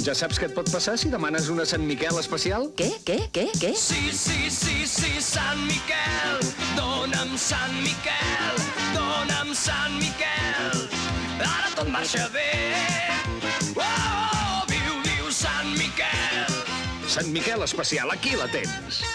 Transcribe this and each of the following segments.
Ja saps què et pot passar si demanes una Sant Miquel especial? Què? Sí, Sant Miquel, dona'm Sant Miquel, dona'm Sant Miquel, ara tot marxa bé. Oh, viu Sant Miquel. Sant Miquel especial, aquí la tens.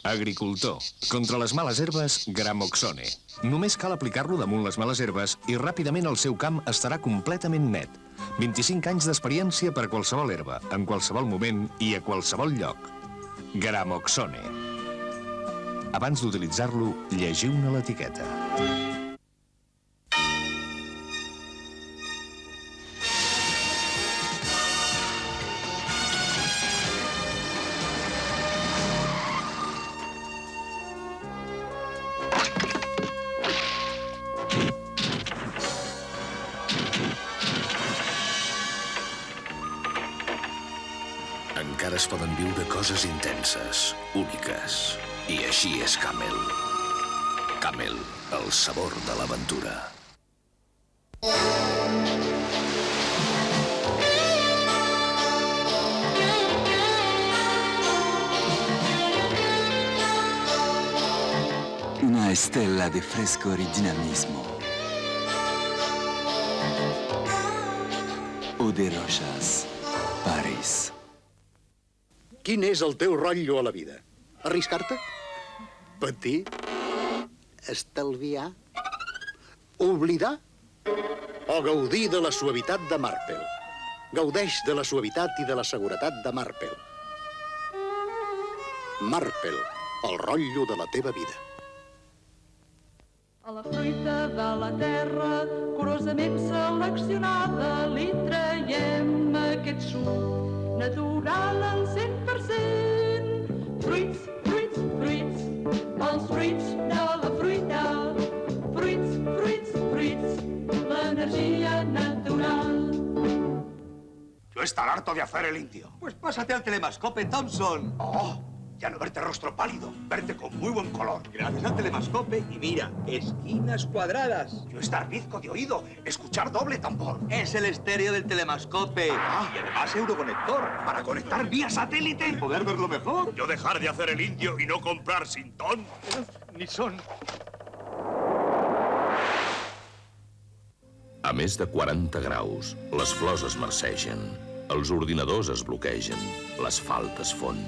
Agricultor. Contra les males herbes, Gramoxone. Només cal aplicar-lo damunt les males herbes i ràpidament el seu camp estarà completament net. 25 anys d'experiència per a qualsevol herba, en qualsevol moment i a qualsevol lloc. Gramoxone. Abans d'utilitzar-lo, llegiu-ne l'etiqueta. Encara es poden viure coses intenses, úniques. I així és Camel. Camel, el sabor de l'aventura. Una estella de frescor y dinamismo. O de Rojas, París. Quin és el teu rotllo a la vida? Arriscar-te? Patir? Estalviar? Oblidar? O gaudir de la suavitat de Marple? Gaudeix de la suavitat i de la seguretat de Marple. Marple, el rotllo de la teva vida. A la fruita de la terra, curosament seleccionada, li traiem aquest suc natural al 100%. Fruits, fruits, fruits, els fruits de la fruita. Fruits, fruits, fruits, l'energia natural. Yo estar harto de hacer el indio. Pues pásate al telemascope, Thompson. ¡Oh! Ya no verte rostro pálido, verte con muy buen color. Gracias al telemascope y mira, esquinas cuadradas. Yo estar bizco de oído, escuchar doble tambor. Es el estéreo del telemascope. Y además euroconector. Para conectar vía satélite. Y poder verlo mejor. Yo dejar de hacer el indio y no comprar Sintón. Ni son. A més de 40 graus, les flors es marcegen, els ordinadors es bloquegen, l'asfalt es fon,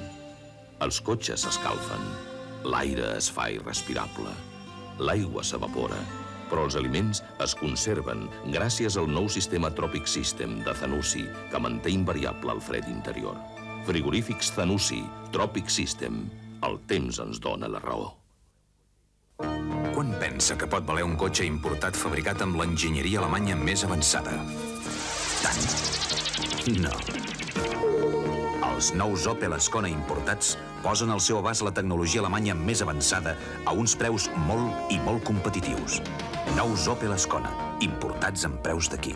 els cotxes s'escalfen, l'aire es fa irrespirable, l'aigua s'evapora, però els aliments es conserven gràcies al nou sistema Tropic System de Zanussi que manté invariable el fred interior. Frigorífics Zanussi, Tropic System, el temps ens dona la raó. Quan pensa que pot valer un cotxe importat fabricat amb l'enginyeria alemanya més avançada? Tant? No. Els nous Opel Ascona importats posen al seu abast la tecnologia alemanya més avançada a uns preus molt i molt competitius. Nous Opel Ascona, importats amb preus d'aquí.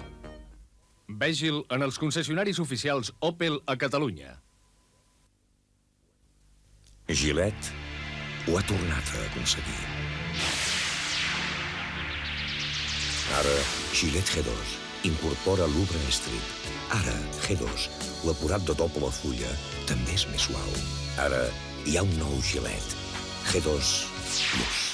Vegi'l en els concessionaris oficials Opel a Catalunya. Gillette ho ha tornat a aconseguir. Ara, Gillette G2 incorpora l'Ubra Strip. Ara, G2, l'apurat de doble fulla, també és més suau. Ara, hi ha un nou Gillette, G2 Plus.